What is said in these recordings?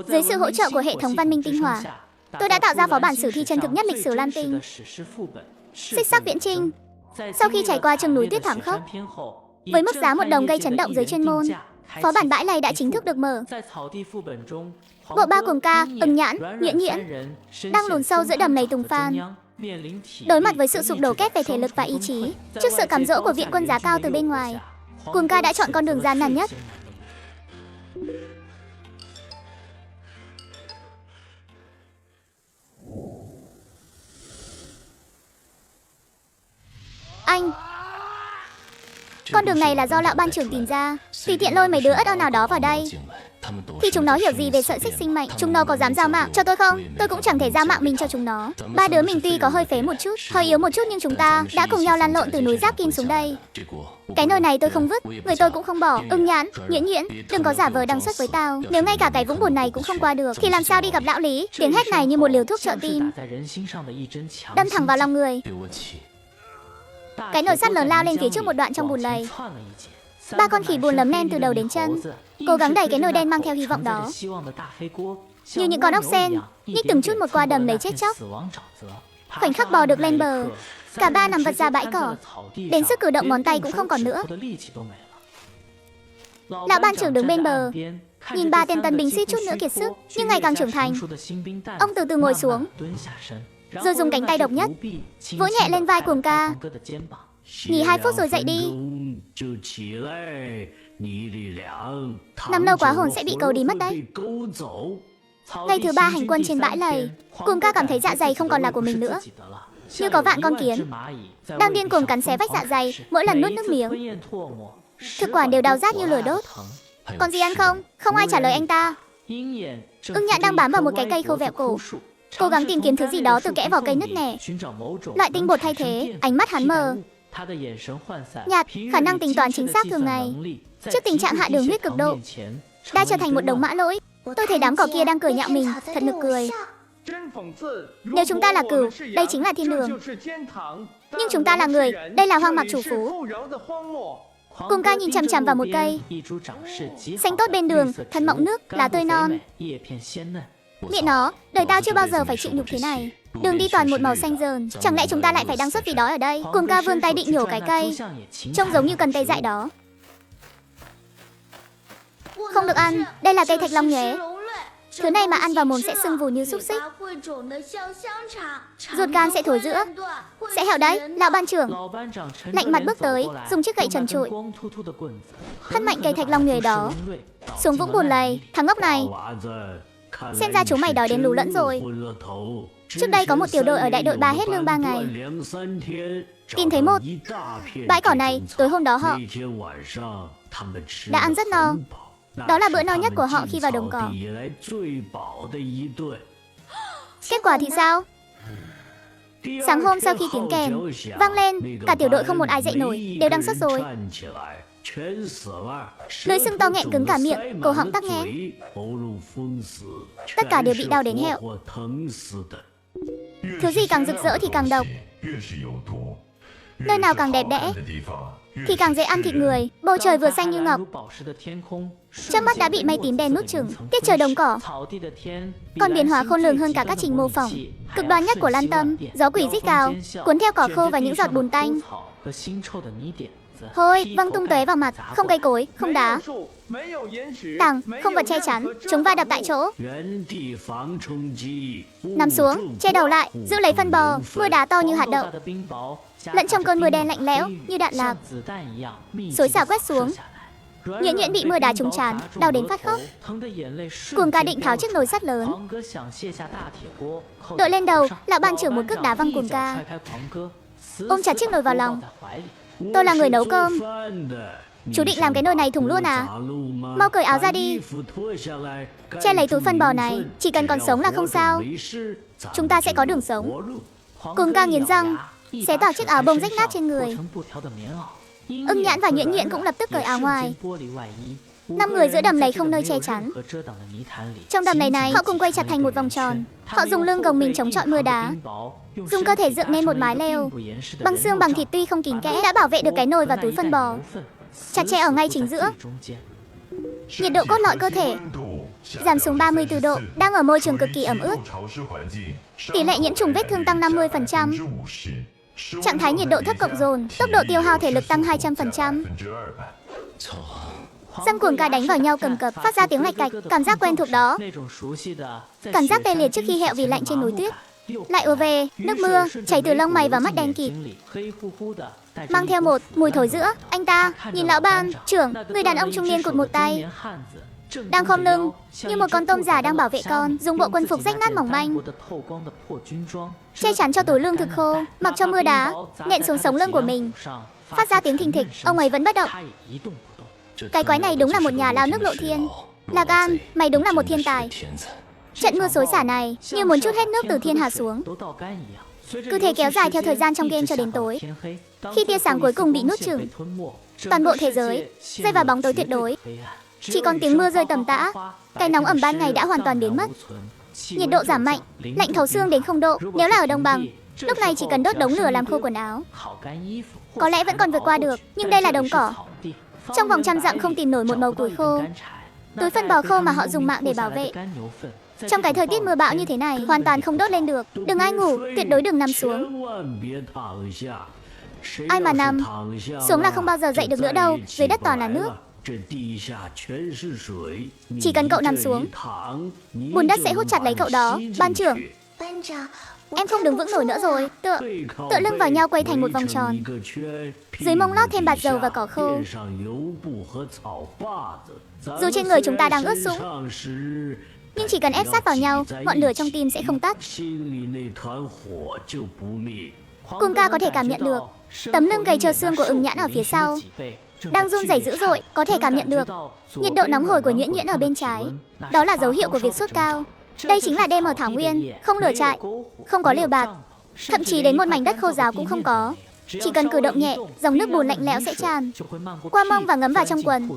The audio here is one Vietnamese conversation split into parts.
Dưới sự hỗ trợ của hệ thống văn minh tinh hòa, tôi đã tạo ra phó bản sử thi chân thực nhất lịch sử Lam Tinh. Xích sắc viễn trinh. Sau khi trải qua chừng núi tuyết thảm khốc, với mức giá 1 đồng gây chấn động giới chuyên môn, phó bản bãi lầy đã chính thức được mở. Bộ ba cùng ca, Ưng Nhãn, Nhuyễn Nhuyễn đang lùn sâu giữa đầm lầy Tùng Phan, đối mặt với sự sụp đổ kép về thể lực và ý chí. Trước sự cám dỗ của viện quân giá cao từ bên ngoài, Cuồng ca đã chọn con đường gian nan nhất. Anh, con đường này là do lão ban trưởng tìm ra. Tùy tiện lôi mấy đứa ất o nào đó vào đây thì chúng nó hiểu gì về sợi xích sinh mệnh. Chúng nó có dám giao mạng cho tôi không? Tôi cũng chẳng thể giao mạng mình cho chúng nó. Ba đứa mình tuy có hơi phế một chút, hơi yếu một chút, nhưng chúng ta đã cùng nhau lăn lộn từ núi Giáp Kim xuống đây. Cái nồi này tôi không vứt, người tôi cũng không bỏ. Ưng Nhãn, Nhuyễn Nhuyễn, đừng có giả vờ đằng xuất với tao. Nếu ngay cả cái vũng bùn này cũng không qua được thì làm sao đi gặp lão Lý? Tiếng hét này như một liều thuốc trợ tim, đâm thẳng vào lòng người. Cái nồi sắt lớn lao lên phía trước một đoạn trong bùn lầy. Ba con khỉ bùn lấm lem từ đầu đến chân, cố gắng đẩy cái nồi đen mang theo hy vọng đó. Như những con ốc sên, nhích từng chút một qua đầm lầy chết chóc. Khoảnh khắc bò được lên bờ, cả ba nằm vật ra bãi cỏ, đến sức cử động ngón tay cũng không còn nữa. Lão ban trưởng đứng bên bờ, nhìn ba tên tân binh suýt chút nữa kiệt sức, nhưng ngày càng trưởng thành. Ông từ từ ngồi xuống, rồi dùng cánh tay độc nhất vỗ nhẹ lên vai Cuồng ca. Nghỉ 2 phút rồi dậy đi. Nằm lâu quá hồn sẽ bị cầu đi mất đấy. Ngày thứ 3 hành quân trên bãi lầy, Cuồng ca cảm thấy dạ dày không còn là của mình nữa. Như có vạn con kiến đang điên cuồng cắn xé vách dạ dày, mỗi lần nuốt nước miếng, thực quản đều đau rát như lửa đốt. Còn gì ăn không? Không ai trả lời anh ta. Ưng Nhãn đang bám vào một cái cây khô vẹo cổ, cố gắng tìm kiếm thứ gì đó từ kẽ vỏ cây nứt nẻ. Loại tinh bột thay thế. Ánh mắt hắn mờ nhạt, khả năng tính toán chính xác thường ngày. Trước tình trạng hạ đường huyết cực độ, đã trở thành một đống mã lỗi. Tôi thấy đám cỏ kia đang cười nhạo mình, thật nực cười. Nếu chúng ta là cừu, đây chính là thiên đường. Nhưng chúng ta là người, đây là hoang mạc chủ phú. Cuồng ca nhìn chằm chằm vào một cây xanh tốt bên đường, thân mọng nước, lá tươi non. Mẹ nó, đời tao chưa bao giờ phải chịu nhục thế này. Đường đi toàn một màu xanh rờn, chẳng lẽ chúng ta lại phải đăng xuất vì đói ở đây? Cuồng ca vươn tay định nhổ cái cây, trông giống như cần tê dại đó. Không được ăn, đây là cây thạch long nhuế. Thứ này mà ăn vào mồm sẽ sưng vù như xúc xích, ruột gan sẽ thối rữa, sẽ hẻo đấy. Lão ban trưởng lạnh mặt bước tới, dùng chiếc gậy trần trụi hất mạnh cây thạch long nhuế đó xuống vũng bùn lầy. Thằng ngốc này, xem ra chúng mày đói đến lú lẫn rồi. Trước đây có một tiểu đội ở đại đội 3 hết lương 3 ngày, tìm thấy một bãi cỏ này. Tối hôm đó họ đã ăn rất no. Đó là bữa no nhất của họ khi vào đồng cỏ. Kết quả thì sao? Sáng hôm sau khi tiếng kèn vang lên, cả tiểu đội không một ai dậy nổi, đều đang sốt rồi. Lưỡi sưng to nghẹn cứng cả miệng, cổ họng tắc nghẽn. Tất cả đều bị đau đến hẹo. Thứ gì càng rực rỡ thì càng độc. Nơi nào càng đẹp đẽ thì càng dễ ăn thịt người. Bầu trời vừa xanh như ngọc, chớp mắt đã bị mây tím đen nuốt chửng. Tiết trời đồng cỏ còn biến hóa khôn lường hơn cả các trình mô phỏng cực đoan nhất của Lan Tâm. Gió quỷ rít gào, cuốn theo cỏ khô và những giọt bùn tanh. Hôi văng tung tóe vào mặt, không cây cối, không đá tảng, không vật che chắn, chúng va đập tại chỗ. Nằm xuống, che đầu lại, giữ lấy phân bò. Mưa đá to như hạt đậu, lẫn trong cơn mưa đen lạnh lẽo như đạn lạc, xối xả quét xuống. Nhuyễn Nhuyễn bị mưa đá trúng trán, đau đến phát khóc. Cuồng ca định tháo chiếc nồi sắt lớn đội lên đầu. Lão ban trưởng một cước đá văng Cuồng ca, ôm chặt chiếc nồi vào lòng. Tôi là người nấu cơm. Chú định làm cái nồi này thủng luôn à? Mau cởi áo ra đi, che lấy túi phân bò này. Chỉ cần còn sống là không sao, chúng ta sẽ có đường sống. Cuồng ca nghiến răng, xé toạc chiếc áo bông rách nát trên người. Ưng Nhãn và Nhuyễn Nhuyễn cũng lập tức cởi áo ngoài. 5 người giữa đầm lầy không nơi che chắn. Trong đầm lầy này, họ cùng quay chặt thành một vòng tròn. Họ dùng lưng gồng mình chống chọi mưa đá, dùng cơ thể dựng nên một mái lều bằng xương bằng thịt tuy không kín kẽ, đã bảo vệ được cái nồi và túi phân bò chặt chẽ ở ngay chính giữa. Nhiệt độ cốt lõi cơ thể giảm xuống 34 độ, đang ở môi trường cực kỳ ẩm ướt. Tỷ lệ nhiễm trùng vết thương tăng 50%. Trạng thái nhiệt độ thấp cộng dồn, tốc độ tiêu hao thể lực tăng 200%. Răng cuồng ca đánh vào nhau cầm cập, phát ra tiếng lạch cạch, cảm giác quen thuộc đó. Cảm giác tê liệt trước khi hẹo vì lạnh trên núi tuyết. Lại ùa về, nước mưa, chảy từ lông mày và mắt đen kịt. Mang theo một mùi thối giữa, anh ta nhìn lão ban trưởng, người đàn ông trung niên cụt một tay, đang khom lưng như một con tôm già đang bảo vệ con, dùng bộ quân phục rách nát mỏng manh che chắn cho túi lương thực khô, mặc cho mưa đá nện xuống sống lưng của mình, phát ra tiếng thình thịch. Ông ấy vẫn bất động. Cái quái này đúng là một nhà lao nước lộ thiên. Lạc An, mày đúng là một thiên tài. Trận mưa xối xả này như muốn trút hết nước từ thiên hạ xuống. Cứ thế kéo dài theo thời gian trong game cho đến tối. Khi tia sáng cuối cùng bị nuốt chửng, toàn bộ thế giới rơi vào bóng tối tuyệt đối. Chỉ còn tiếng mưa rơi tầm tã. Cái nóng ẩm ban ngày đã hoàn toàn biến mất. Nhiệt độ giảm mạnh, lạnh thấu xương đến 0 độ. Nếu là ở đồng bằng, lúc này chỉ cần đốt đống lửa làm khô quần áo, có lẽ vẫn còn vượt qua được. Nhưng đây là đồng cỏ. Trong vòng trăm dặm không tìm nổi một mẩu củi khô, túi phân bò khô mà họ dùng mạng để bảo vệ. Trong cái thời tiết mưa bão như thế này, hoàn toàn không đốt lên được. Đừng ai ngủ, tuyệt đối đừng nằm xuống. Ai mà nằm xuống là không bao giờ dậy được nữa đâu. Dưới đất toàn là nước. Chỉ cần cậu nằm xuống, bùn đất sẽ hút chặt lấy cậu đó. Ban trưởng, em không đứng vững nổi nữa rồi. Tựa lưng vào nhau quay thành một vòng tròn. Dưới mông lót thêm bạt dầu và cỏ khô. Dù trên người chúng ta đang ướt sũng, nhưng chỉ cần ép sát vào nhau, ngọn lửa trong tim sẽ không tắt. Cuồng ca có thể cảm nhận được tấm lưng gầy trơ xương của Ưng Nhãn ở phía sau đang run rẩy dữ dội, có thể cảm nhận được nhiệt độ nóng hổi của Nhuyễn Nhuyễn ở bên trái. Đó là dấu hiệu của việc sốt cao. Đây chính là đêm ở thảo nguyên, không lửa trại, không có lều bạt, thậm chí đến một mảnh đất khô ráo cũng không có. Chỉ cần cử động nhẹ, dòng nước bùn lạnh lẽo sẽ tràn qua mông và ngấm vào trong quần.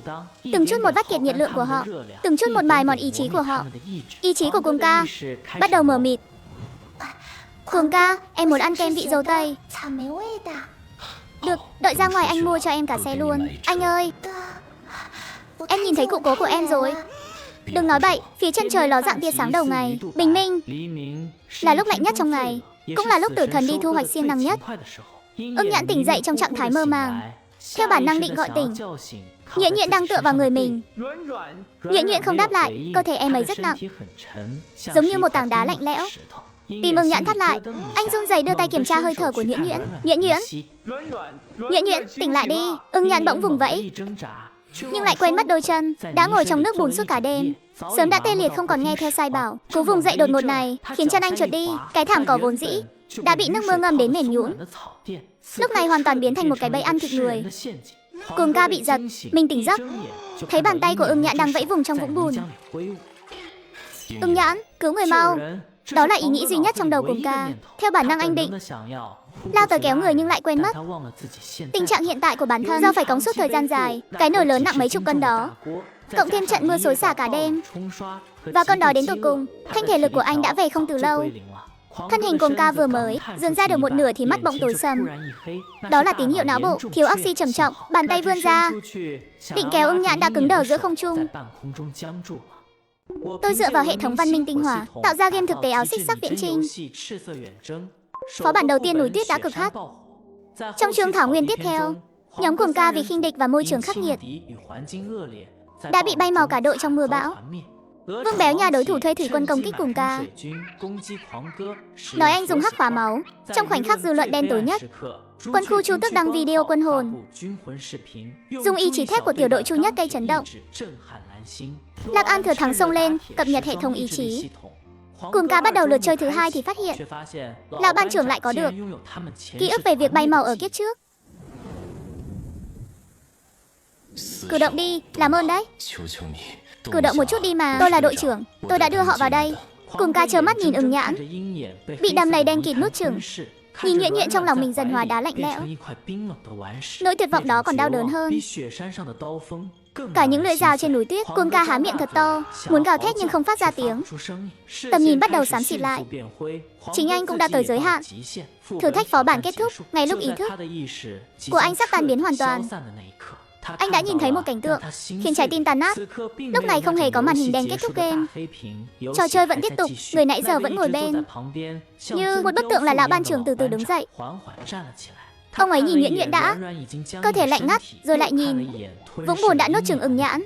Từng chút một vắt kiệt nhiệt lượng của họ, từng chút một mài mòn ý chí của họ. Ý chí của Cuồng ca bắt đầu mờ mịt. Cuồng ca, em muốn ăn kem vị dâu tây. Được, đợi ra ngoài anh mua cho em cả xe luôn. Anh ơi, em nhìn thấy cụ cố của em rồi. Đừng nói bậy, phía chân trời ló dạng tia sáng đầu ngày. Bình minh là lúc lạnh nhất trong ngày, cũng là lúc tử thần đi thu hoạch siêng năng nhất. Ưng Nhãn tỉnh dậy trong trạng thái mơ màng, theo bản năng định gọi tỉnh. Nhuyễn Nhuyễn đang tựa vào người mình. Nhuyễn Nhuyễn không đáp lại, cơ thể em ấy rất nặng, giống như một tảng đá lạnh lẽo. Tim Ưng Nhãn thắt lại, anh run rẩy đưa tay kiểm tra hơi thở của Nhuyễn Nhuyễn. Nhuyễn Nhuyễn, Nhuyễn Nhuyễn, tỉnh lại đi. Ưng Nhãn bỗng vùng vẫy, nhưng lại quên mất đôi chân, đã ngồi trong nước bùn suốt cả đêm, sớm đã tê liệt không còn nghe theo sai bảo. Cú vùng dậy đột ngột này khiến chân anh trượt đi. Cái thảm cỏ vốn dĩ đã bị nước mưa ngâm đến mềm nhũn, lúc này hoàn toàn biến thành một cái bẫy ăn thịt người. Cuồng ca bị giật, mình tỉnh giấc, thấy bàn tay của Ưng Nhãn đang vẫy vùng trong vũng bùn. Ưng Nhãn, cứu người mau. Đó là ý nghĩ duy nhất trong đầu Cuồng ca. Theo bản năng anh định lao tới kéo người nhưng lại quên mất tình trạng hiện tại của bản thân do phải cõng suốt thời gian dài, cái nồi lớn nặng mấy chục cân đó, cộng thêm trận mưa xối xả cả đêm và con đói đến tột cùng. Thanh thể lực của anh đã về không từ lâu. Thân hình Cuồng ca vừa mới dường ra được một nửa thì mắt bỗng tối sầm. Đó là tín hiệu não bộ thiếu oxy trầm trọng. Bàn tay vươn ra định kéo Ưng Nhãn đã cứng đờ giữa không trung. Tôi dựa vào hệ thống văn minh tinh hoa tạo ra game thực tế áo xích sắc viễn trinh. Phó bản đầu tiên núi tuyết đã cực hắt. Trong chương thảo nguyên tiếp theo, nhóm Cuồng ca vì khinh địch và môi trường khắc nghiệt đã bị bay màu cả đội trong mưa bão. Vương Béo nhà đối thủ thuê thủy quân công kích Cuồng ca, nói anh dùng hắc khóa máu. Trong khoảnh khắc dư luận đen tối nhất, quân khu Chu Tước đăng video quân hồn, dùng ý chí thép của tiểu đội Chu Nhất gây chấn động. Lạc An thừa thắng xông lên, cập nhật hệ thống ý chí. Cuồng ca bắt đầu lượt chơi thứ hai thì phát hiện lão ban trưởng lại có được ký ức về việc bay màu ở kiếp trước. Cử động đi, làm ơn đấy. Cử động một chút đi mà, tôi là đội trưởng, tôi đã đưa họ vào đây. Cuồng ca trơ mắt nhìn Ưng Nhãn bị đầm lầy đen kịt nuốt chửng, nhìn Nhuyễn Nhuyễn trong lòng mình dần hóa đá lạnh lẽo. Nỗi tuyệt vọng đó còn đau đớn hơn cả những lưỡi dao trên núi tuyết. Cuồng ca há miệng thật to, muốn gào thét nhưng không phát ra tiếng. Tầm nhìn bắt đầu xám xịt lại. Chính anh cũng đã tới giới hạn. Thử thách phó bản kết thúc ngay lúc ý thức của anh sắp tan biến hoàn toàn. Anh đã nhìn thấy một cảnh tượng khiến trái tim tan nát. Lúc này không hề có màn hình đen kết thúc game. Trò chơi vẫn tiếp tục, người nãy giờ vẫn ngồi bên. Như một bức tượng là lão ban trưởng từ từ đứng dậy. Ông ấy nhìn Nguyễn Nguyễn đã, cơ thể lạnh ngắt, rồi lại nhìn. Vũng Bùn đã nuốt chửng ưng nhãn.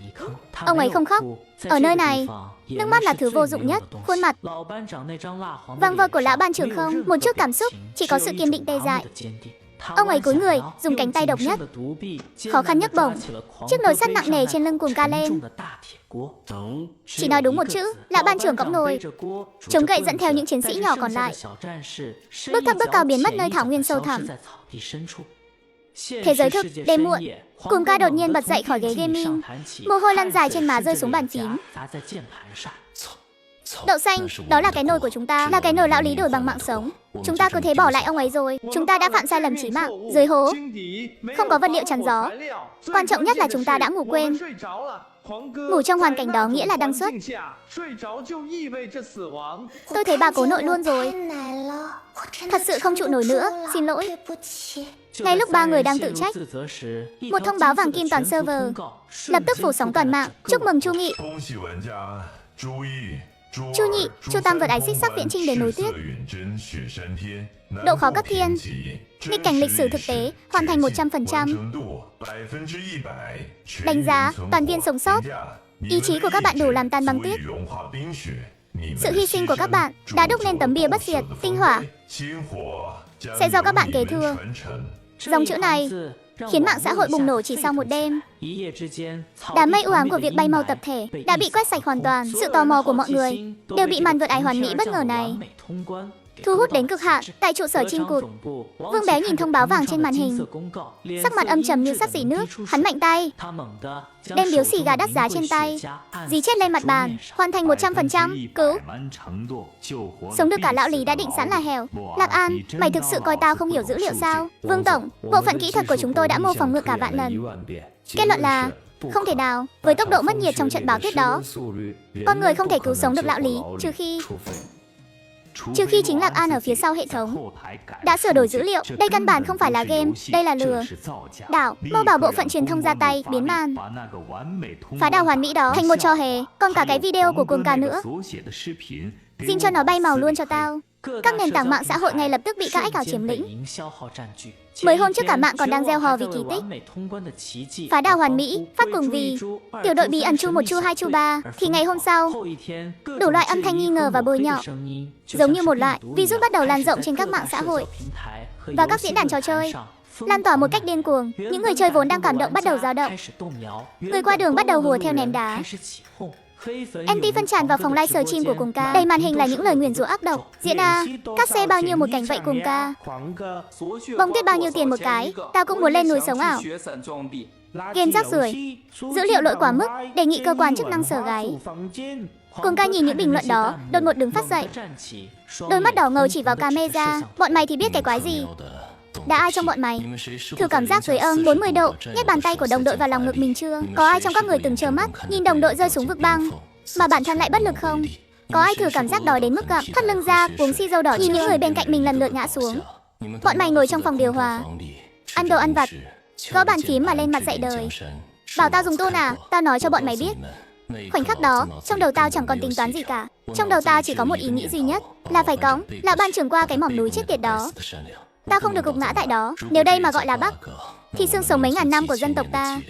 Ông ấy không khóc. Ở nơi này, nước mắt là thứ vô dụng nhất. Khuôn mặt vàng vọt của lão ban trưởng không một chút cảm xúc, chỉ có sự kiên định tê dại. Ông ấy cúi người, dùng cánh tay độc nhất, khó khăn nhấc bổng chiếc nồi sắt nặng nề trên lưng cuồng ca lên. Chỉ nói đúng một chữ, lão ban trưởng cõng nồi, chống gậy dẫn theo những chiến sĩ nhỏ còn lại. Bước thấp bước cao biến mất nơi thảo nguyên sâu thẳm. Thế giới thực, đêm muộn, cuồng ca đột nhiên bật dậy khỏi ghế gaming, mồ hôi lăn dài trên má rơi xuống bàn phím. Đậu xanh, đó là cái nồi của chúng ta, là cái nồi lão Lý đổi bằng mạng sống. Chúng ta cứ thế bỏ lại ông ấy rồi. Chúng ta đã phạm sai lầm chí mạng. Dưới hố không có vật liệu chắn gió. Quan trọng nhất là chúng ta đã ngủ quên. Ngủ trong hoàn cảnh đó nghĩa là đăng xuất. Tôi thấy bà cố nội luôn rồi. Thật sự không trụ nổi nữa, xin lỗi. Ngay lúc ba người đang tự trách, một thông báo vàng kim toàn server lập tức phủ sóng toàn mạng. Chúc mừng Chu Nghị, Chu Nhị, Chu Tam vượt ái xích sắc viễn chinh đến núi tuyết. Độ khó cấp thiên, nghịch cảnh lịch sử thực tế, hoàn thành 100%. Đánh giá, toàn viên sống sót. Ý chí của các bạn đủ làm tan băng tuyết. Sự hy sinh của các bạn đã đúc nên tấm bia bất diệt, tinh hỏa sẽ do các bạn kế thừa. Dòng chữ này khiến mạng xã hội bùng nổ chỉ sau một đêm. Đám mây u ám của việc bay màu tập thể đã bị quét sạch hoàn toàn. Sự tò mò của mọi người đều bị màn vượt ải hoàn mỹ bất ngờ này thu hút đến cực hạn. Tại trụ sở Chim Cụt, Vương Bé nhìn thông báo vàng trên màn hình, sắc mặt âm trầm như sắp dỉ nước. Hắn mạnh tay đem điếu xì gà đắt giá trên tay dí chết lên mặt bàn. Hoàn thành 100%, cứu. Sống được cả lão Lý đã định sẵn là hèo. Lạc An, mày thực sự coi tao không hiểu dữ liệu sao? Vương Tổng, bộ phận kỹ thuật của chúng tôi đã mô phỏng ngược cả vạn lần. Kết luận là không thể nào. Với tốc độ mất nhiệt trong trận bão tuyết đó, con người không thể cứu sống được lão Lý, trừ khi chính Lạc An ở phía sau hệ thống đã sửa đổi dữ liệu. Đây căn bản không phải là game, đây là lừa đảo. Mau bảo bộ phận truyền thông ra tay biến màn phá đảo hoàn mỹ đó thành một trò hề. Còn cả cái video của cuồng ca nữa, xin cho nó bay màu luôn cho tao. Các nền tảng mạng xã hội ngay lập tức bị các ách ảo chiếm lĩnh. Mới hôm trước cả mạng còn đang reo hò vì kỳ tích phá đảo hoàn mỹ, phát cuồng vì tiểu đội bí ẩn Chu 1, Chu 2, Chu 3. Thì ngày hôm sau, đủ loại âm thanh nghi ngờ và bôi nhọ, giống như một loại virus bắt đầu lan rộng trên các mạng xã hội và các diễn đàn trò chơi, lan tỏa một cách điên cuồng. Những người chơi vốn đang cảm động bắt đầu dao động, người qua đường bắt đầu hùa theo ném đá. MT phân tràn vào phòng livestream của cuồng ca. Đầy màn hình là những lời nguyền rủa ác độc. Diễn a, cắt xe bao nhiêu một cảnh vậy cuồng ca? Bông tuyết bao nhiêu tiền một cái? Tao cũng muốn lên núi sống ảo. Game rác rưởi, dữ liệu lỗi quá mức, đề nghị cơ quan chức năng sờ gáy. Cuồng ca nhìn những bình luận đó, đột ngột đứng phát dậy, đôi mắt đỏ ngầu chỉ vào camera. Bọn mày thì biết cái quái gì? Đã ai trong bọn mày thử cảm giác dưới âm 40 độ nhét bàn tay của đồng đội vào lòng ngực mình chưa? Có ai trong các người từng trơ mắt nhìn đồng đội rơi xuống vực băng mà bản thân lại bất lực không? Có ai thử cảm giác đói đến mức gặm thắt lưng ra, uống xì dầu đỏ nhìn những người bên cạnh mình lần lượt ngã xuống? Bọn mày ngồi trong phòng điều hòa, ăn đồ ăn vặt, gõ bàn phím mà lên mặt dạy đời. Bảo tao dùng tôn à? Tao nói cho bọn mày biết, khoảnh khắc đó trong đầu tao chẳng còn tính toán gì cả. Trong đầu tao chỉ có một ý nghĩ duy nhất là phải cõng lão ban trưởng qua cái mỏm núi chết tiệt đó. Tao không được gục ngã tại đó. Nếu đây mà gọi là Bắc, thì xương sống mấy ngàn năm của dân tộc ta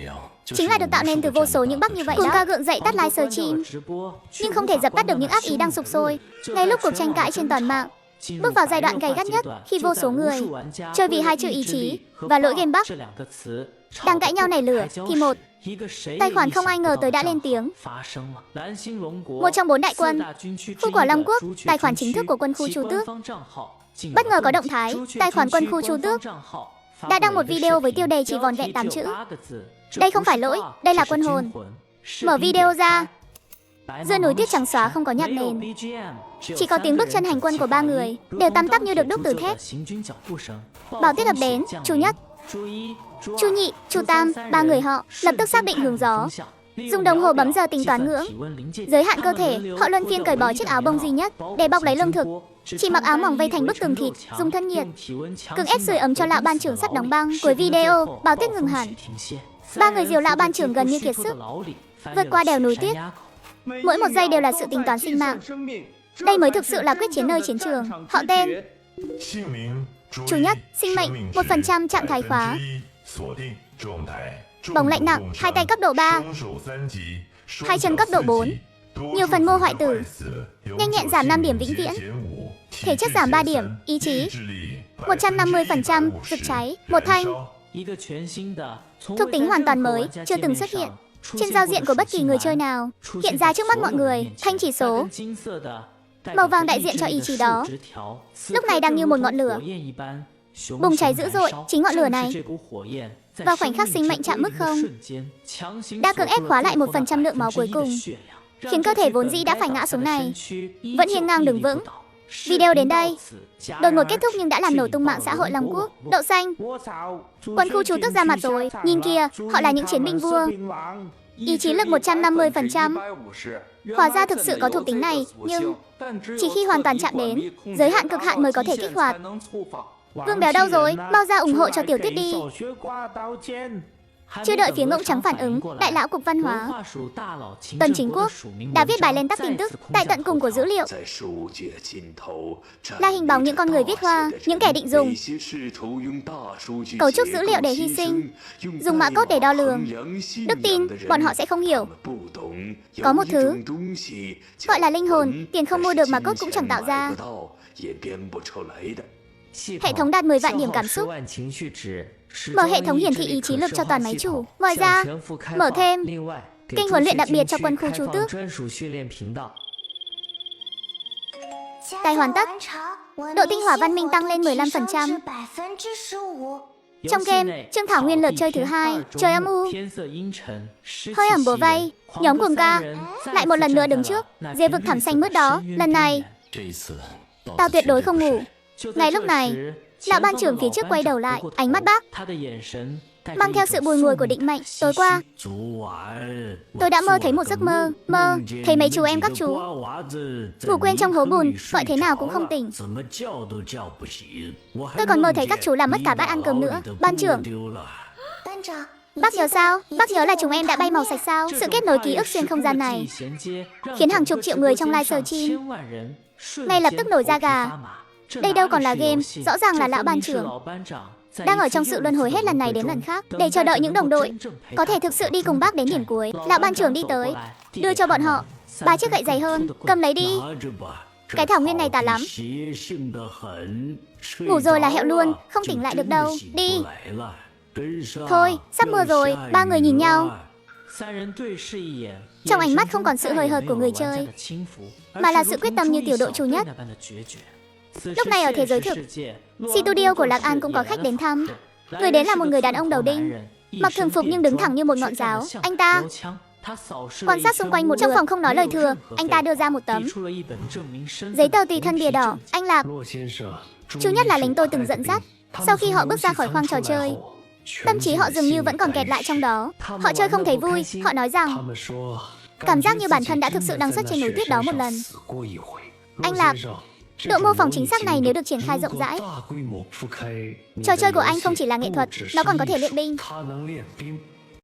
chính là được tạo nên từ vô số những Bắc như vậy đó. Cuồng ca gượng dậy tắt livestream, nhưng không thể dập tắt được những ác ý đang sục sôi. Ngay lúc cuộc tranh cãi trên toàn mạng bước vào giai đoạn gay gắt nhất, khi vô số người chơi vì hai chữ ý chí và lỗi game Bắc đang cãi nhau nảy lửa, thì một tài khoản không ai ngờ tới đã lên tiếng. Một trong 4 đại quân khu của Long Quốc, tài khoản chính thức của quân khu Chu Tước, bất ngờ có động thái. Tài khoản quân khu Chu Tước đã đăng một video với tiêu đề chỉ vỏn vẹn 8 chữ: đây không phải lỗi, đây là quân hồn. Mở video ra, giữa núi tuyết trắng xóa không có nhạc nền, chỉ có tiếng bước chân hành quân của 3 người, đều tăm tắp như được đúc từ thép. Bảo Tuyết ập đến, Chu Nhất, Chu Nhị, Chu Tam, 3 người họ lập tức xác định hướng gió, dùng đồng hồ bấm giờ tính toán ngưỡng giới hạn cơ thể. Họ luân phiên cởi bỏ chiếc áo bông duy nhất để bọc lấy lương thực, chỉ mặc áo mỏng vây thành bức tường thịt, dùng thân nhiệt cưỡng ép sưởi ấm cho lão ban trưởng sắt đóng băng. Cuối video, Bảo Tuyết ngừng hẳn, Ba người Diều lão ban trưởng gần như kiệt sức, vượt qua đèo núi tuyết. Mỗi một giây đều là sự tính toán sinh mạng. Đây mới thực sự là quyết chiến nơi chiến trường. Họ tên: Chủ nhất, sinh mệnh, 1% trạng thái khóa. Bóng lãnh nặng, hai tay cấp độ 3, hai chân cấp độ 4, nhiều phần mô hoại tử, nhanh nhẹn giảm 5 điểm vĩnh viễn, thể chất giảm 3 điểm, ý chí 150%, rực cháy, một thanh. Thuộc tính hoàn toàn mới, chưa từng xuất hiện trên giao diện của bất kỳ người chơi nào, hiện ra trước mắt mọi người. Thanh chỉ số màu vàng đại diện cho ý chí đó, lúc này đang như một ngọn lửa bùng cháy dữ dội. Chính ngọn lửa này vào khoảnh khắc sinh mệnh chạm mức không, đã cưỡng ép khóa lại 1% lượng máu cuối cùng, khiến cơ thể vốn dĩ đã phải ngã xuống này vẫn hiên ngang đứng vững. Video đến đây đột ngột kết thúc nhưng đã làm nổ tung mạng xã hội Long Quốc. Đậu xanh, quân khu chú tức ra mặt rồi. Nhìn kìa, họ là những chiến binh vua. Ý chí lực 150%. Hóa ra thực sự có thuộc tính này, nhưng chỉ khi hoàn toàn chạm đến giới hạn cực hạn mới có thể kích hoạt. Vương Béo đâu rồi? Mau ra ủng hộ cho Tiểu Tuyết đi. Chưa đợi phía Ngỗng Trắng phản ứng, đại lão cục văn hóa Tần Chính Quốc đã viết bài lên tắt tin tức. Tại tận cùng của dữ liệu là hình bóng những con người viết hoa, những kẻ định dùng cấu trúc dữ liệu để hy sinh, dùng mã code để đo lường. Đức tin bọn họ sẽ không hiểu. Có một thứ gọi là linh hồn, tiền không mua được mà code cũng chẳng tạo ra. Hệ thống đạt 10 vạn điểm cảm xúc. Mở hệ thống hiển thị ý chí lực cho toàn máy chủ. Ngoài ra, mở thêm kênh huấn luyện đặc biệt cho quân khu chú tước. Tài hoàn tất. Độ tinh hỏa văn minh tăng lên 15%. Trong game, Trương Thảo Nguyên lượt chơi thứ 2. Trời âm u, hơi ẩm bùa vây. Nhóm Cuồng Ca lại một lần nữa đứng trước dê vực thẳm xanh mướt đó. Lần này, tao tuyệt đối không ngủ. Ngay lúc này, lão ban trưởng phía trước quay đầu lại, ánh mắt bác mang theo sự bùi ngùi của định mệnh. Tối qua, tôi đã mơ thấy một giấc mơ. Mơ thấy mấy chú em các chú ngủ quên trong hố bùn, gọi thế nào cũng không tỉnh. Tôi còn mơ thấy các chú làm mất cả bát ăn cơm nữa. Ban trưởng, bác nhớ sao? Bác nhớ là chúng em đã bay màu sạch sao? Sự kết nối ký ức xuyên không gian này khiến hàng chục triệu người trong live stream ngay lập tức nổi da gà. Đây đâu còn là game, rõ ràng là lão ban trưởng đang ở trong sự luân hồi hết lần này đến lần khác để chờ đợi những đồng đội có thể thực sự đi cùng bác đến điểm cuối. Lão ban trưởng đi tới, đưa cho bọn họ 3 chiếc gậy dày hơn. Cầm lấy đi. Cái Thảo Nguyên này tà lắm. Ngủ rồi là hẹo luôn, không tỉnh lại được đâu. Đi. Thôi, sắp mưa rồi. Ba người nhìn nhau. Trong ánh mắt không còn sự hời hợt của người chơi, mà là sự quyết tâm như tiểu đội chủ nhất. Lúc này ở thế giới thực, studio của Lạc An cũng có khách đến thăm. Người đến là một người đàn ông đầu đinh, mặc thường phục nhưng đứng thẳng như một ngọn giáo. Anh ta quan sát xung quanh một trong phòng không nói lời thừa. Anh ta đưa ra một tấm giấy tờ tùy thân bìa đỏ. Anh Lạc, chú nhất là lính tôi từng dẫn dắt. Sau khi họ bước ra khỏi khoang trò chơi, tâm trí họ dường như vẫn còn kẹt lại trong đó. Họ chơi không thấy vui. Họ nói rằng cảm giác như bản thân đã thực sự đang xuất trên núi tuyết đó một lần. Anh Lạc, độ mô phỏng chính xác này nếu được triển khai rộng rãi, trò chơi của anh không chỉ là nghệ thuật, nó còn có thể luyện binh.